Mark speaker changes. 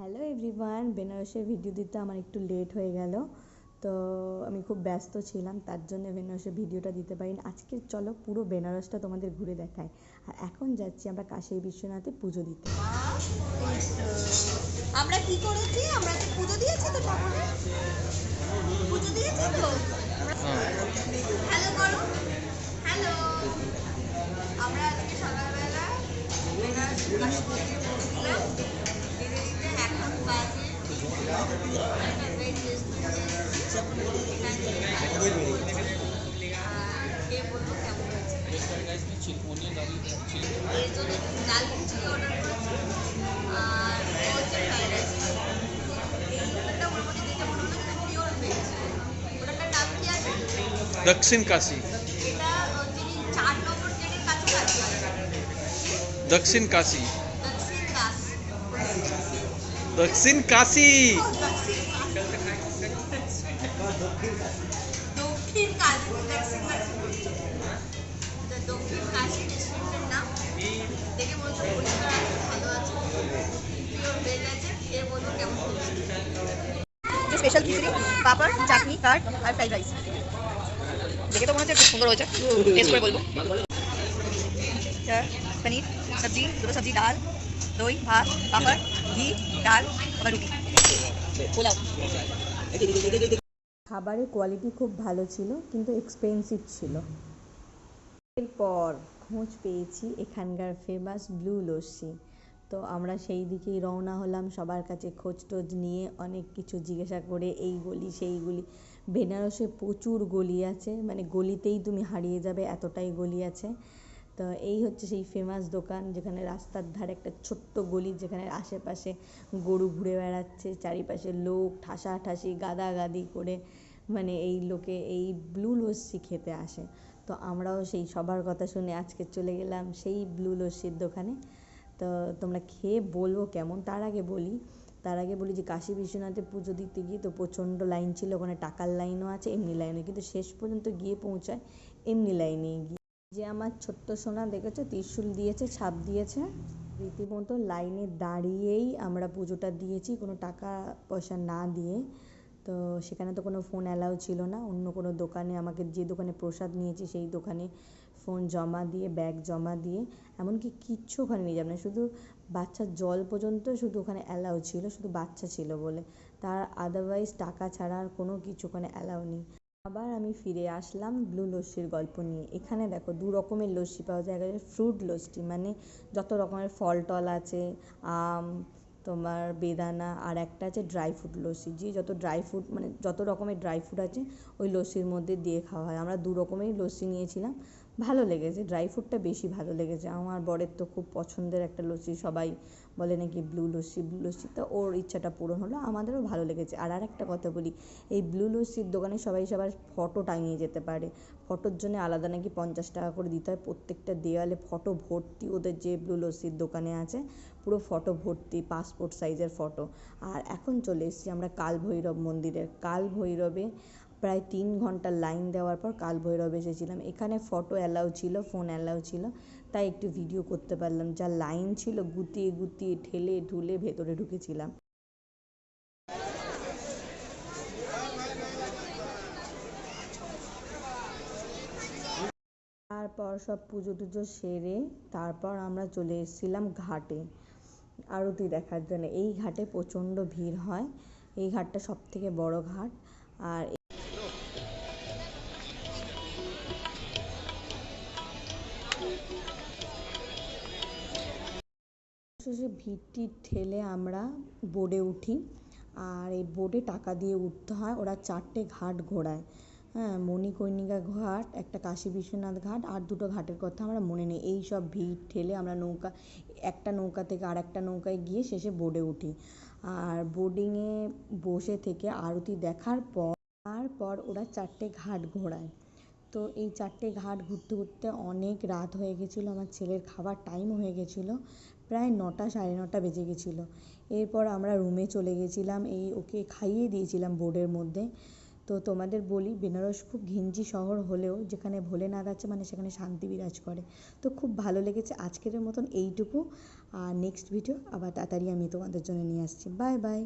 Speaker 1: Hello everyone, বেনারসের video দিতে আমার একটু লেট হয়ে গেল। তো আমি খুব ব্যস্ত ছিলাম, তার জন্য বেনারসের ভিডিওটা দিতে পারিনি। আজকে চলো পুরো বেনারসটা তোমাদের ঘুরে দেখাই। আর এখন যাচ্ছি আমরা কাশী বিশ্বনাথে পুজো দিতে।
Speaker 2: আমরা কি করেছি? আমরা কি পুজো দিয়েছি তো ঠাকুরের? পুজো দিয়েছি তো? হ্যালো করো। হ্যালো। আমরা আজকে সকালবেলা বেনারস কাশী মন্দির পৌঁছলাম। দিতে দিতে এখন বাজে একটা ভেজ রেস্টুরেন্টে কে বলবো কেমন হয়েছে। এর জন্য ডাল খিচুড়ি অর্ডার করেছি আর হচ্ছে ফ্রাইড রাইস। এই হোটেলটা মোটামুটি দেখে মনে হলো যেটা পিওর ভেজ। হোটেলটার নাম কি আছে?
Speaker 3: दक्षिण काशी।
Speaker 2: এটা যিনি 4 নম্বর গেটের কাছাকাছি।
Speaker 3: दक्षिण काशी।
Speaker 2: দক্ষিণ দাস।
Speaker 3: दक्षिण काशी।
Speaker 2: ও, দক্ষিণ দক্ষিণ কাশী দক্ষিণ কাশী দক্ষিণ কাশী রেস্টুরেন্টের নাম। দেখে মনে হচ্ছে পরিষ্কার আছে, ভালো আছে, পিওর ভেজ আছে। খেয়ে বলবো কেমন হয়েছে।
Speaker 4: স্পেশাল খিচুড়ি, পাপড়, চাটনি, কার্ড আর ফ্রাইড রাইস। দেখে তো মনে হচ্ছে খুব সুন্দর হয়েছে। টেস্ট করে বলবো। পনির সবজি, দুটো সবজি, ডাল, দই, ভাত, পাপড়, ঘি, ডাল, আবার রুটি, পোলাও।
Speaker 1: খাবারের কোয়ালিটি খুব ভালো ছিল, কিন্তু এক্সপেন্সিভ ছিল। এরপর খোঁজ পেয়েছি এখানকার ফেমাস ব্লু লস্যি। তো আমরা সেই দিকেই রওনা হলাম, সবার কাছে খোঁজ টোজ নিয়ে অনেক কিছু জিজ্ঞাসা করে, এই গলি সেই গলি। বেনারসে প্রচুর গলি আছে, মানে গলিতেই তুমি হারিয়ে যাবে, এতটাই গলি আছে। তো এই হচ্ছে সেই ফেমাস দোকান, যেখানে রাস্তার ধারে একটা ছোট্ট গলি, যেখানে আশেপাশে গরু ঘুরে বেড়াচ্ছে, চারিপাশে লোক ঠাসাঠাসি গাদাগাদি করে, মানে এই লোকে এই ব্লু লস্যি খেতে আসে। তো আমরাও সেই সবার কথা শুনে আজকে চলে গেলাম সেই ব্লু লস্যির দোকানে। তো তোমরা খেয়ে বলবো কেমন। তার আগে বলি যে কাশী বিশ্বনাথে পুজো দিতে গিয়ে তো প্রচণ্ড লাইন ছিল, ওখানে টাকার লাইনও আছে, এমনি লাইনও, কিন্তু শেষ পর্যন্ত গিয়ে পৌঁছায় এমনি লাইনে গিয়ে। যে আমার ছোট্ট সোনা দেখেছো, ত্রিশূল দিয়েছে, ছাপ দিয়েছে, রীতিমতো লাইনে দাঁড়িয়েই আমরা পুজোটা দিয়েছি, কোনো টাকা পয়সা না দিয়ে। তো সেখানে তো কোনো ফোন অ্যালাউ ছিল না। অন্য কোনো দোকানে, আমাকে যে দোকানে প্রসাদ নিয়েছি সেই দোকানে ফোন জমা দিয়ে, ব্যাগ জমা দিয়ে, এমনকি কিচ্ছু ওখানে নিয়ে যাবে না, শুধু বাচ্চার জল পর্যন্ত শুধু ওখানে অ্যালাউ ছিল, শুধু বাচ্চা ছিল বলে। তার আদারওয়াইজ টাকা ছাড়া আর কোনো কিছু ওখানে অ্যালাউ নেই। আবার আমি ফিরে আসলাম ব্লু লস্যির গল্প নিয়ে। এখানে দেখো 2 রকমের লস্যি পাওয়া যায়। একটা ফ্রুট লস্যি, মানে যত রকমের ফল টল আছে, আম, তোমার বেদানা, আর একটা আছে ড্রাই ফ্রুট লস্যি, যে যত ড্রাই ফ্রুট, মানে যত রকমের ড্রাই ফ্রুট আছে ওই লস্যির মধ্যে দিয়ে খাওয়া হয়। আমরা 2 রকমেরই লস্যি নিয়েছিলাম, ভালো লেগেছে। ড্রাই ফ্রুটটা বেশি ভালো লেগেছে। আমার বরের তো খুব পছন্দের একটা লস্যি, সবাই বলে নাকি ব্লু লস্যি, তো ওর ইচ্ছাটা পূরণ হলো, আমাদেরও ভালো লেগেছে। আর একটা কথা বলি, এই ব্লু লস্যির দোকানে সবাই সবার ফটো টাঙিয়ে যেতে পারে। ফটোর জন্য আলাদা নাকি 50 টাকা করে দিতে হয়। প্রত্যেকটা দেওয়ালে ফটো ভর্তি, ওদের যে ব্লু লস্যির দোকানে আছে পুরো ফটো ভর্তি, পাসপোর্ট সাইজের ফটো। আর এখন চলে এসেছি আমরা কাল ভৈরব মন্দিরের। কাল ভৈরবে প্রায় 3 ঘন্টা লাইন দেওয়ার পর কাল ভৈরব এসেছিলাম। এখানে ফটো অ্যালাউ ছিল, ফোন অ্যালাউ ছিল, তাই একটু ভিডিও করতে পারলাম। যা লাইন ছিল, গুতিয়ে গুতিয়ে ঠেলে ঠুলে ভেতরে ঢুকেছিলাম। তারপর সব পুজো টুজো সেরে তারপর আমরা চলে এসেছিলাম ঘাটে আরতি দেখার জন্য। এই ঘাটে প্রচণ্ড ভিড় হয়, এই ঘাটটা সব থেকে বড় ঘাট। আর শেষে ভিড়টি ঠেলে আমরা বোটে উঠি। আর এই বোটে টাকা দিয়ে উঠতে হয়, ওরা 4টে ঘাট ঘোরায়। হ্যাঁ, মণিকর্ণিকা ঘাট, একটা কাশী বিশ্বনাথ ঘাট, আর 2টো ঘাটের কথা আমরা মনে নেই। এই সব ভিড় ঠেলে আমরা একটা নৌকা থেকে আর একটা নৌকায় গিয়ে শেষে বোটে উঠি। আর বোর্ডিংয়ে বসে থেকে আরতি দেখার পর তারপর ওরা 4টে ঘাট ঘোরায়। তো এই 4টে ঘাট ঘুরতে ঘুরতে অনেক রাত হয়ে গেছিলো, আমার ছেলের খাবার টাইম হয়ে গেছিলো, প্রায় 9টা 9:30 বেজে গেছিলো। এরপর আমরা রুমে চলে গেছিলাম, ওকে খাইয়ে দিয়েছিলাম বোর্ডের মধ্যে। তো তোমাদের বলি, বেনারস খুব ঘিঞ্জি শহর হলেও যেখানে ভোলেনাথ আছে মানে সেখানে শান্তি বিরাজ করে। তো খুব ভালো লেগেছে আজকের মতন এইটুকু। আর নেক্সট ভিডিও আবার তাড়াতাড়ি আমি তোমাদের জন্য নিয়ে আসছি। Bye bye.